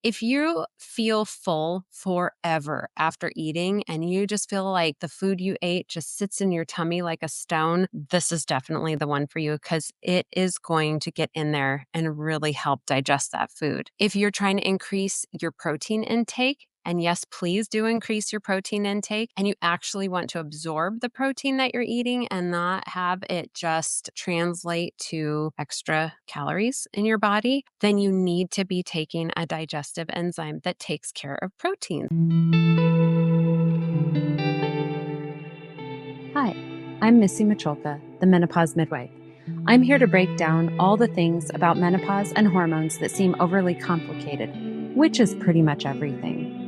If you feel full forever after eating and you just feel like the food you ate just sits in your tummy like a stone, this is definitely the one for you because it is going to get in there and really help digest that food. If you're trying to increase your protein intake, and yes, please do increase your protein intake, and you actually want to absorb the protein that you're eating and not have it just translate to extra calories in your body, then you need to be taking a digestive enzyme that takes care of protein. Hi, I'm Missy Macholka, the Menopause Midwife. I'm here to break down all the things about menopause and hormones that seem overly complicated, which is pretty much everything.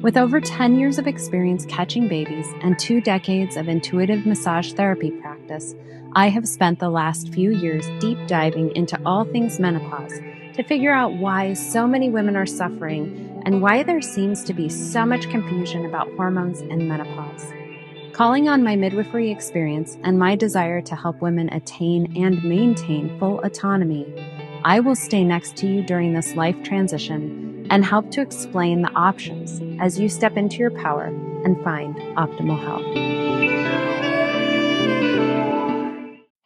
With over 10 years of experience catching babies and 2 decades of intuitive massage therapy practice, I have spent the last few years deep diving into all things menopause to figure out why so many women are suffering and why there seems to be so much confusion about hormones and menopause. Calling on my midwifery experience and my desire to help women attain and maintain full autonomy, I will stay next to you during this life transition and help to explain the options as you step into your power and find optimal health.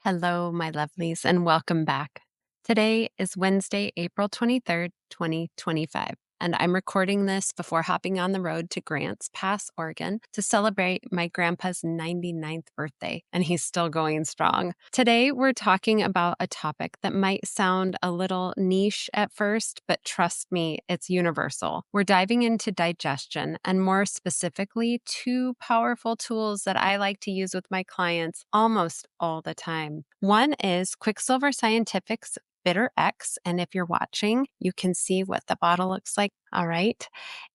Hello, my lovelies, and welcome back. Today is Wednesday, April 23rd, 2025. And I'm recording this before hopping on the road to Grants Pass, Oregon, to celebrate my grandpa's 99th birthday, and he's still going strong. Today, we're talking about a topic that might sound a little niche at first, but trust me, it's universal. We're diving into digestion, and more specifically, 2 powerful tools that I like to use with my clients almost all the time. One is Quicksilver Scientific's Bitter X. And if you're watching, you can see what the bottle looks like. All right.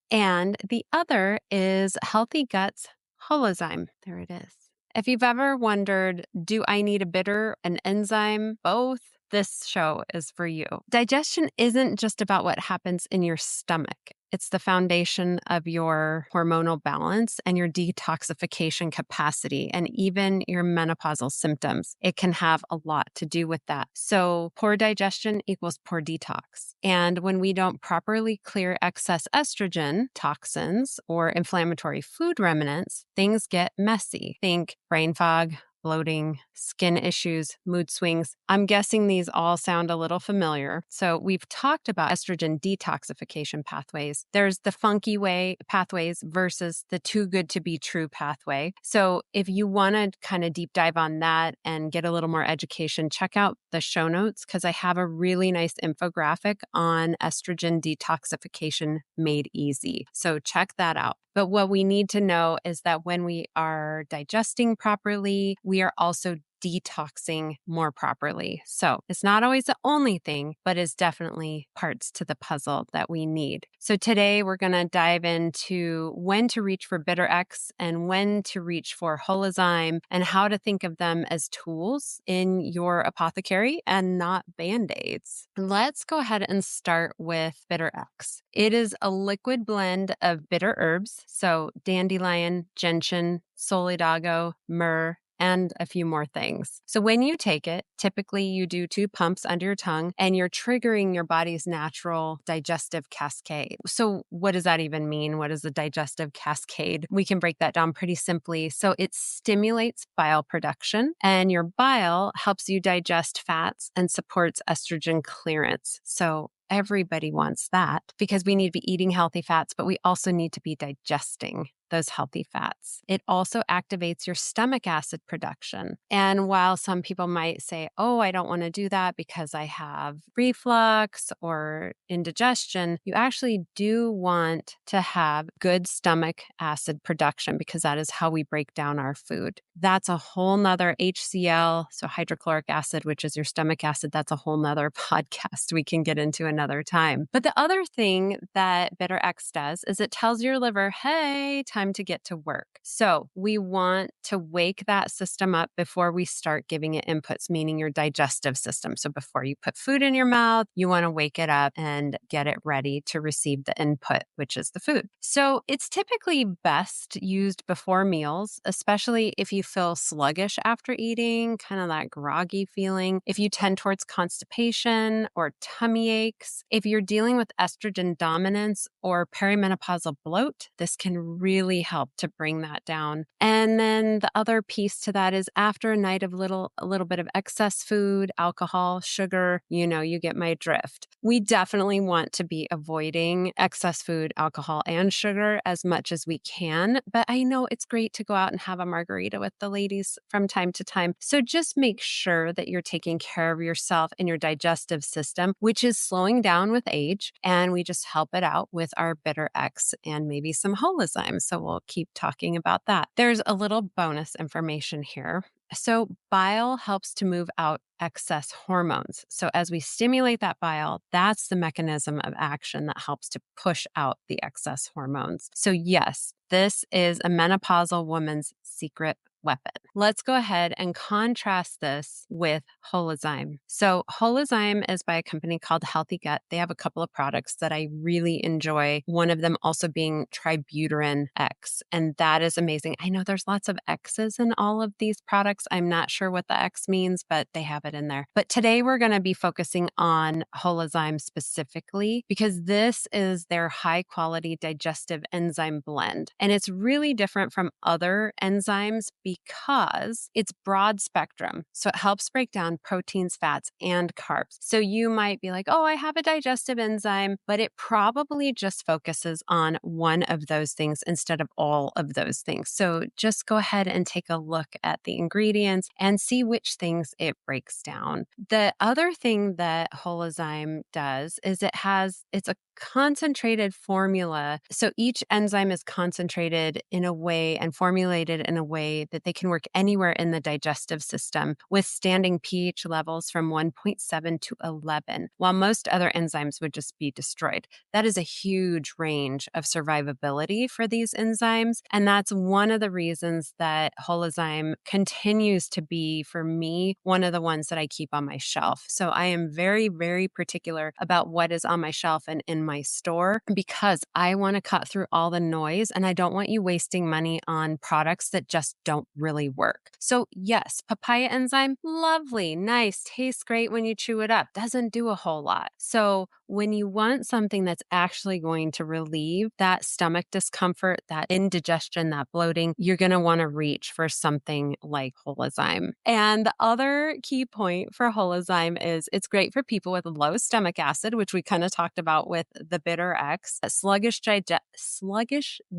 And the other is Healthy Guts Holozyme. There it is. If you've ever wondered, do I need a bitter, an enzyme, both? This show is for you. Digestion isn't just about what happens in your stomach. It's the foundation of your hormonal balance and your detoxification capacity and even your menopausal symptoms. It can have a lot to do with that. So poor digestion equals poor detox. And when we don't properly clear excess estrogen, toxins, or inflammatory food remnants, things get messy. Think brain fog, bloating, skin issues, mood swings. I'm guessing these all sound a little familiar. So we've talked about estrogen detoxification pathways. There's the funky way pathways versus the too good to be true pathway. So if you want to kind of deep dive on that and get a little more education, check out the show notes because I have a really nice infographic on estrogen detoxification made easy. So check that out. But what we need to know is that when we are digesting properly, we are also detoxing more properly. So it's not always the only thing, but it's definitely parts to the puzzle that we need. So today we're going to dive into when to reach for Bitter X and when to reach for Holozyme and how to think of them as tools in your apothecary and not Band-Aids. Let's go ahead and start with Bitter X. It is a liquid blend of bitter herbs, so dandelion, gentian, solidago, myrrh, and a few more things. So when you take it, typically you do 2 pumps under your tongue and you're triggering your body's natural digestive cascade. So what does that even mean? What is the digestive cascade? We can break that down pretty simply. So it stimulates bile production and your bile helps you digest fats and supports estrogen clearance. So everybody wants that because we need to be eating healthy fats, but we also need to be digesting those healthy fats. It also activates your stomach acid production. And while some people might say, oh, I don't want to do that because I have reflux or indigestion, you actually do want to have good stomach acid production because that is how we break down our food. That's a whole nother HCl, so hydrochloric acid, which is your stomach acid. That's a whole nother podcast we can get into another time. But the other thing that Bitter X does is it tells your liver, hey, time time to get to work. So we want to wake that system up before we start giving it inputs, meaning your digestive system. So before you put food in your mouth, you want to wake it up and get it ready to receive the input, which is the food. So it's typically best used before meals, especially if you feel sluggish after eating, kind of that groggy feeling. If you tend towards constipation or tummy aches, if you're dealing with estrogen dominance or perimenopausal bloat, this can really help to bring that down. And then the other piece to that is after a night of a little bit of excess food, alcohol, sugar, you get my drift. We definitely want to be avoiding excess food, alcohol, and sugar as much as we can. But I know it's great to go out and have a margarita with the ladies from time to time. So just make sure that you're taking care of yourself and your digestive system, which is slowing down with age. And we just help it out with our bitter X and maybe some holozyme. So we'll keep talking about that. There's a little bonus information here. So bile helps to move out excess hormones. So as we stimulate that bile, that's the mechanism of action that helps to push out the excess hormones. So yes, this is a menopausal woman's secret weapon. Let's go ahead and contrast this with Holozyme. So Holozyme is by a company called Healthy Gut. They have a couple of products that I really enjoy. One of them also being Tributyrin X, and that is amazing. I know there's lots of X's in all of these products. I'm not sure what the X means, but they have it in there. But today we're going to be focusing on Holozyme specifically because this is their high quality digestive enzyme blend. And it's really different from other enzymes because it's broad spectrum. So it helps break down proteins, fats, and carbs. So you might be like, oh, I have a digestive enzyme, but it probably just focuses on one of those things instead of all of those things. So just go ahead and take a look at the ingredients and see which things it breaks down. The other thing that Holozyme does is it's a concentrated formula. So each enzyme is concentrated in a way and formulated in a way that they can work anywhere in the digestive system, withstanding pH levels from 1.7 to 11, while most other enzymes would just be destroyed. That is a huge range of survivability for these enzymes. And that's one of the reasons that Holozyme continues to be, for me, one of the ones that I keep on my shelf. So I am very, very particular about what is on my shelf and in my store because I want to cut through all the noise and I don't want you wasting money on products that just don't really work. So yes, papaya enzyme, lovely, nice, tastes great when you chew it up, doesn't do a whole lot. So when you want something that's actually going to relieve that stomach discomfort, that indigestion, that bloating, you're going to want to reach for something like Holozyme. And the other key point for Holozyme is it's great for people with low stomach acid, which we kind of talked about with the bitter X, sluggish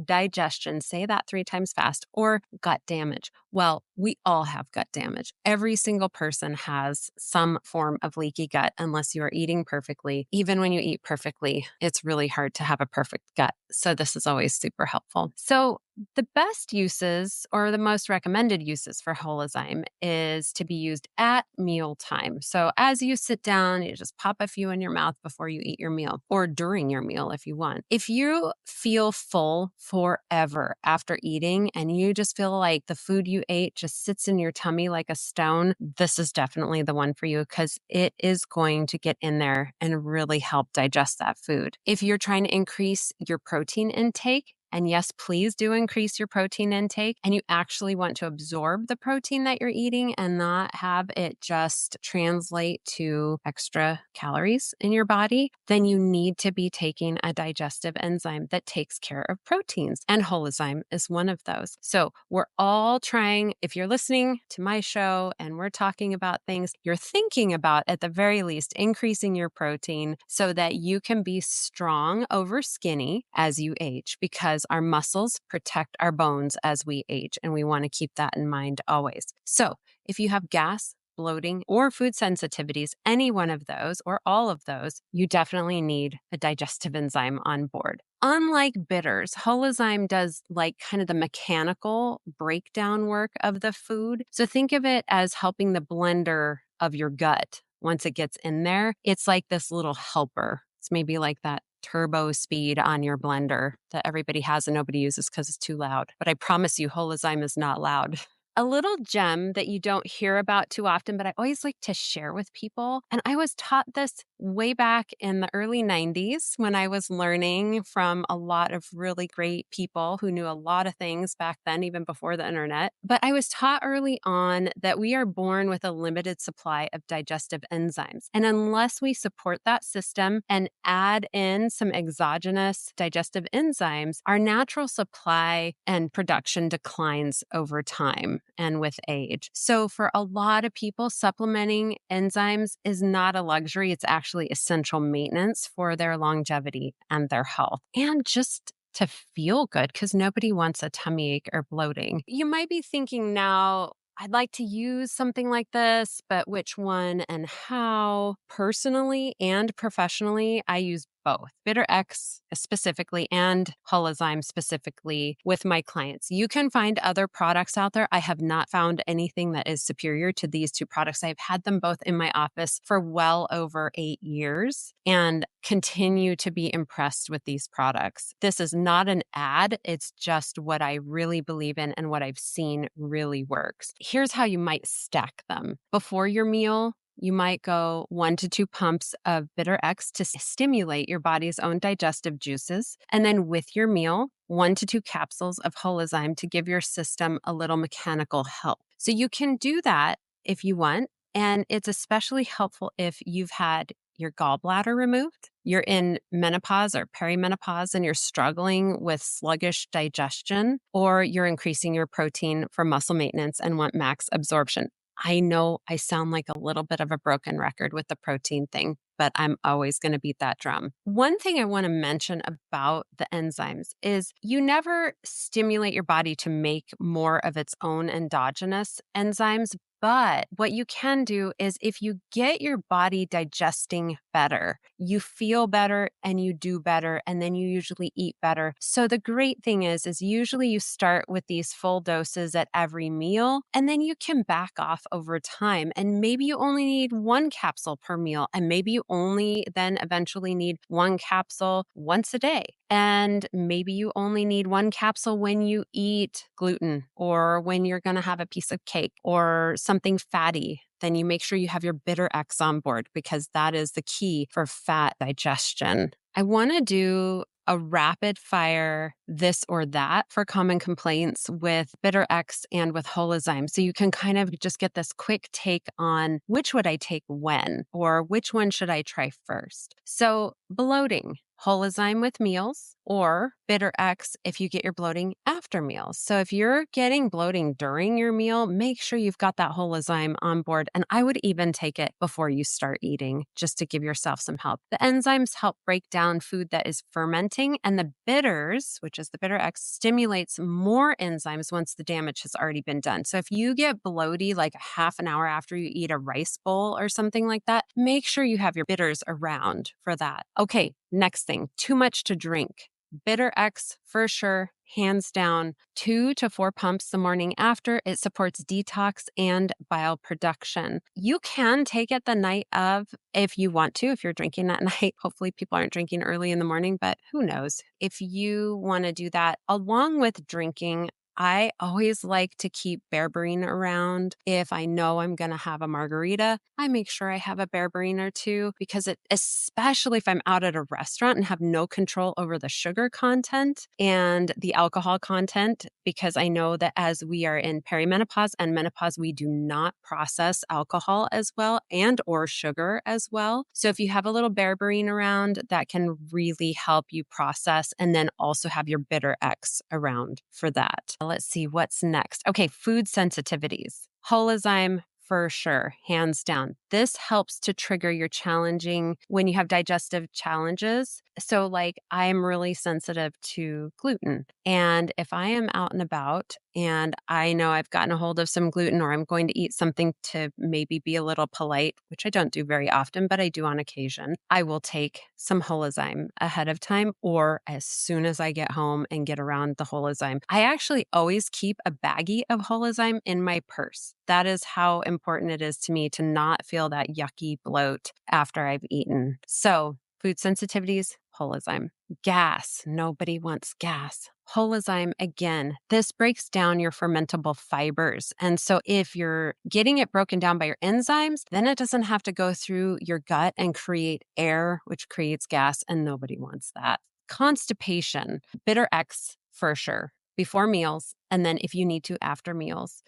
digestion, say that 3 times fast, or gut damage. Well, we all have gut damage. Every single person has some form of leaky gut unless you are eating perfectly. Even when you eat perfectly, it's really hard to have a perfect gut. So this is always super helpful. So the best uses or the most recommended uses for Holozyme is to be used at mealtime. So as you sit down, you just pop a few in your mouth before you eat your meal or during your meal if you want. If you feel full forever after eating and you just feel like the food you ate just sits in your tummy like a stone, this is definitely the one for you because it is going to get in there and really help digest that food. If you're trying to increase your protein intake, and yes, please do increase your protein intake. And you actually want to absorb the protein that you're eating and not have it just translate to extra calories in your body. Then you need to be taking a digestive enzyme that takes care of proteins. And Holozyme is one of those. So we're all trying, if you're listening to my show and we're talking about things, you're thinking about at the very least increasing your protein so that you can be strong over skinny as you age because our muscles protect our bones as we age, and we want to keep that in mind always. So if you have gas, bloating, or food sensitivities, any one of those or all of those, you definitely need a digestive enzyme on board. Unlike bitters, Holozyme does like kind of the mechanical breakdown work of the food. So think of it as helping the blender of your gut. Once it gets in there, it's like this little helper. It's maybe like that turbo speed on your blender that everybody has and nobody uses because it's too loud. But I promise you, Holozyme is not loud. A little gem that you don't hear about too often, but I always like to share with people. And I was taught this way back in the early 90s when I was learning from a lot of really great people who knew a lot of things back then, even before the internet. But I was taught early on that we are born with a limited supply of digestive enzymes. And unless we support that system and add in some exogenous digestive enzymes, our natural supply and production declines over time and with age. So for a lot of people, supplementing enzymes is not a luxury. It's actually essential maintenance for their longevity and their health. And just to feel good, because nobody wants a tummy ache or bloating. You might be thinking now, I'd like to use something like this, but which one and how? Personally and professionally, I use both Bitter X specifically and Holozyme specifically with my clients. You can find other products out there. I have not found anything that is superior to these two products. I've had them both in my office for well over 8 years and continue to be impressed with these products. This is not an ad. It's just what I really believe in and what I've seen really works. Here's how you might stack them. Before your meal, you might go 1 to 2 pumps of Bitter X to stimulate your body's own digestive juices. And then with your meal, 1 to 2 capsules of Holozyme to give your system a little mechanical help. So you can do that if you want. And it's especially helpful if you've had your gallbladder removed, you're in menopause or perimenopause and you're struggling with sluggish digestion, or you're increasing your protein for muscle maintenance and want max absorption. I know I sound like a little bit of a broken record with the protein thing, but I'm always going to beat that drum. One thing I want to mention about the enzymes is you never stimulate your body to make more of its own endogenous enzymes. But what you can do is if you get your body digesting better, you feel better and you do better, and then you usually eat better. So the great thing is usually you start with these full doses at every meal, and then you can back off over time. And maybe you only need 1 capsule per meal, and maybe you only then eventually need 1 capsule once a day. And maybe you only need 1 capsule when you eat gluten or when you're going to have a piece of cake or something fatty. Then you make sure you have your Bitter X on board because that is the key for fat digestion. I want to do a rapid fire this or that for common complaints with Bitter X and with Holozyme. So you can kind of just get this quick take on which would I take when, or which one should I try first. So bloating, Holozyme with meals, or Bitter X if you get your bloating after meals. So if you're getting bloating during your meal, make sure you've got that Holozyme on board. And I would even take it before you start eating just to give yourself some help. The enzymes help break down food that is fermenting, and the bitters, which is the Bitter X, stimulates more enzymes once the damage has already been done. So if you get bloaty like a half an hour after you eat a rice bowl or something like that, make sure you have your bitters around for that. Okay, next thing, too much to drink. Bitter X for sure, hands down, 2 to 4 pumps the morning after. It supports detox and bile production. You can take it the night of if you want to, if you're drinking that night. Hopefully people aren't drinking early in the morning, but who knows? If you want to do that along with drinking, I always like to keep berberine around. If I know I'm going to have a margarita, I make sure I have a berberine or two because especially if I'm out at a restaurant and have no control over the sugar content and the alcohol content, because I know that as we are in perimenopause and menopause, we do not process alcohol as well and or sugar as well. So if you have a little berberine around, that can really help you process, and then also have your Bitter X around for that. Let's see what's next. Okay, food sensitivities. Holozyme for sure, hands down. This helps to trigger your challenging when you have digestive challenges. So like I'm really sensitive to gluten. And if I am out and about and I know I've gotten a hold of some gluten or I'm going to eat something to maybe be a little polite, which I don't do very often, but I do on occasion, I will take some Holozyme ahead of time or as soon as I get home and get around the Holozyme. I actually always keep a baggie of Holozyme in my purse. That is how important it is to me to not feel that yucky bloat after I've eaten. So food sensitivities, Holozyme. Gas. Nobody wants gas. Holozyme, again, this breaks down your fermentable fibers. And so if you're getting it broken down by your enzymes, then it doesn't have to go through your gut and create air, which creates gas, and nobody wants that. Constipation, bitter X for sure, before meals, and then if you need to, after meals.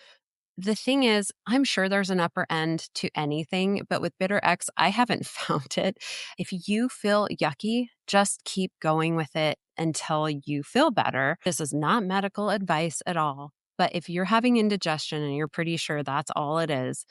The thing is, I'm sure there's an upper end to anything, but with bitter X, I haven't found it. If you feel yucky, just keep going with it until you feel better. This is not medical advice at all. But if you're having indigestion and you're pretty sure that's all it is,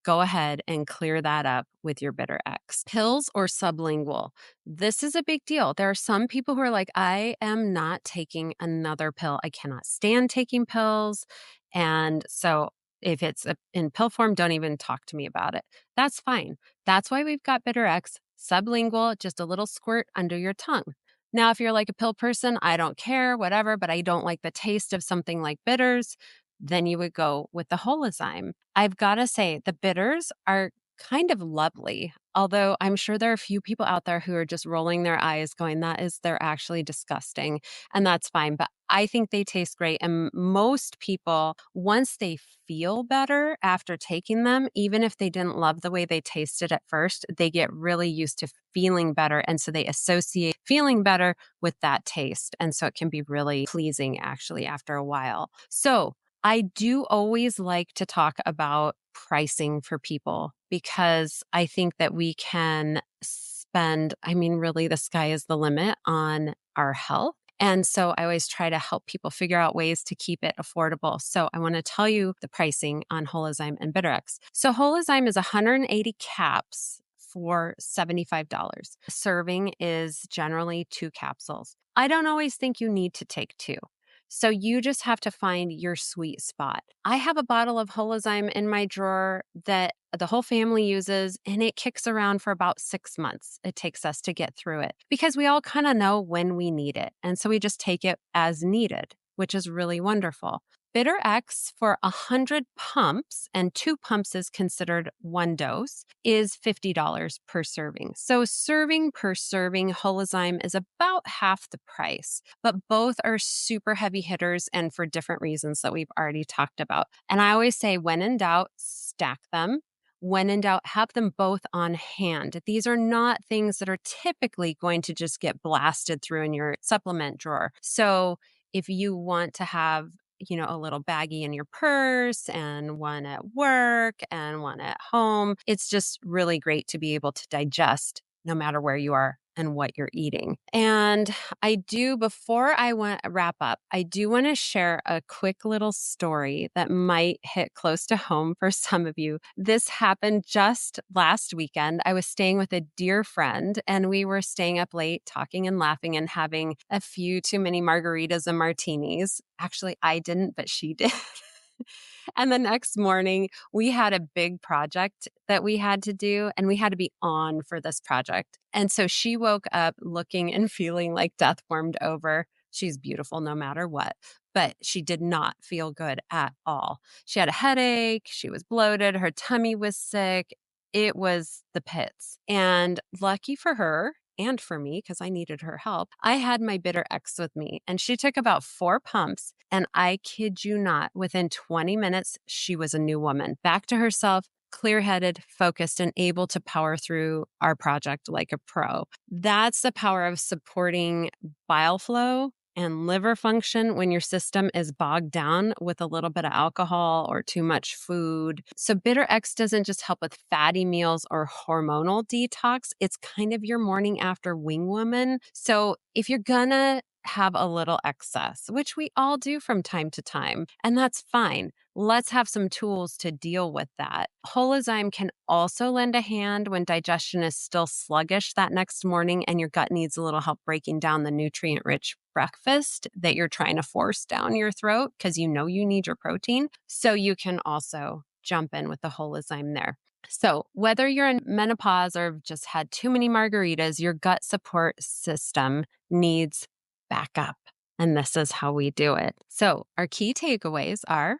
go ahead and clear that up with your bitter X. Pills or sublingual. This is a big deal. There are some people who are like, I am not taking another pill. I cannot stand taking pills. And so if it's in pill form, don't even talk to me about it. That's fine. That's why we've got bitter X, sublingual, just a little squirt under your tongue. Now, if you're like a pill person, I don't care, whatever, but I don't like the taste of something like bitters, then you would go with the Holozyme. I've got to say, the bitters are kind of lovely, although I'm sure there are a few people out there who are just rolling their eyes going, they're actually disgusting. And that's fine. But I think they taste great. And most people, once they feel better after taking them, even if they didn't love the way they tasted at first, they get really used to feeling better. And so they associate feeling better with that taste. And so it can be really pleasing actually after a while. So I do always like to talk about pricing for people because I think that we can really the sky is the limit on our health. And so I always try to help people figure out ways to keep it affordable. So I want to tell you the pricing on Holozyme and BitterX. So Holozyme is 180 caps for $75. Serving is generally 2 capsules. I don't always think you need to take 2. So you just have to find your sweet spot. I have a bottle of Holozyme in my drawer that the whole family uses, and it kicks around for about 6 months. It takes us to get through it because we all kind of know when we need it. And so we just take it as needed, which is really wonderful. Bitter X for 100 pumps, and 2 pumps is considered 1 dose, is $50 per serving. So serving per serving, Holozyme is about half the price, but both are super heavy hitters and for different reasons that we've already talked about. And I always say, when in doubt, stack them. When in doubt, have them both on hand. These are not things that are typically going to just get blasted through in your supplement drawer. So if you want to have a little baggie in your purse and one at work and one at home, it's just really great to be able to digest no matter where you are and what you're eating. And before I wrap up, I do want to share a quick little story that might hit close to home for some of you. This happened just last weekend. I was staying with a dear friend, and we were staying up late, talking and laughing and having a few too many margaritas and martinis. Actually, I didn't, but she did. And the next morning, we had a big project that we had to do, and we had to be on for this project. And so she woke up looking and feeling like death warmed over. She's beautiful no matter what, but she did not feel good at all. She had a headache. She was bloated. Her tummy was sick. It was the pits. And lucky for her, and for me, because I needed her help, I had my bitter X with me, and she took about 4 pumps, and I kid you not, within 20 minutes, she was a new woman, back to herself, clear-headed, focused, and able to power through our project like a pro. That's the power of supporting bile flow and liver function when your system is bogged down with a little bit of alcohol or too much food. So Bitter X doesn't just help with fatty meals or hormonal detox. It's kind of your morning after wing woman. So if you're gonna have a little excess, which we all do from time to time, and that's fine. Let's have some tools to deal with that. Holozyme can also lend a hand when digestion is still sluggish that next morning and your gut needs a little help breaking down the nutrient-rich breakfast that you're trying to force down your throat because you need your protein. So you can also jump in with the Holozyme there. So whether you're in menopause or just had too many margaritas, your gut support system needs backup. And this is how we do it. So our key takeaways are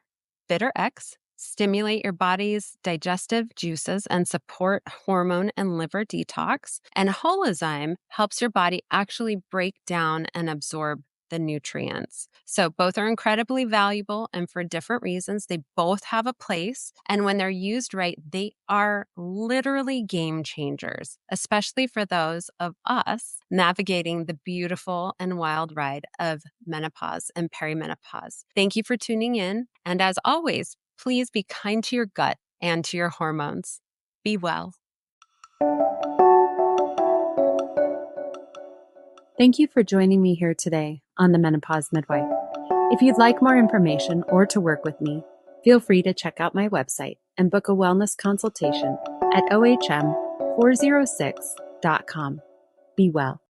Bitter X, stimulate your body's digestive juices and support hormone and liver detox. And Holozyme helps your body actually break down and absorb the nutrients. So both are incredibly valuable, and for different reasons. They both have a place. And when they're used right, they are literally game changers, especially for those of us navigating the beautiful and wild ride of menopause and perimenopause. Thank you for tuning in. And as always, please be kind to your gut and to your hormones. Be well. Thank you for joining me here today on the Menopause Midwife. If you'd like more information or to work with me, feel free to check out my website and book a wellness consultation at ohm406.com. Be well.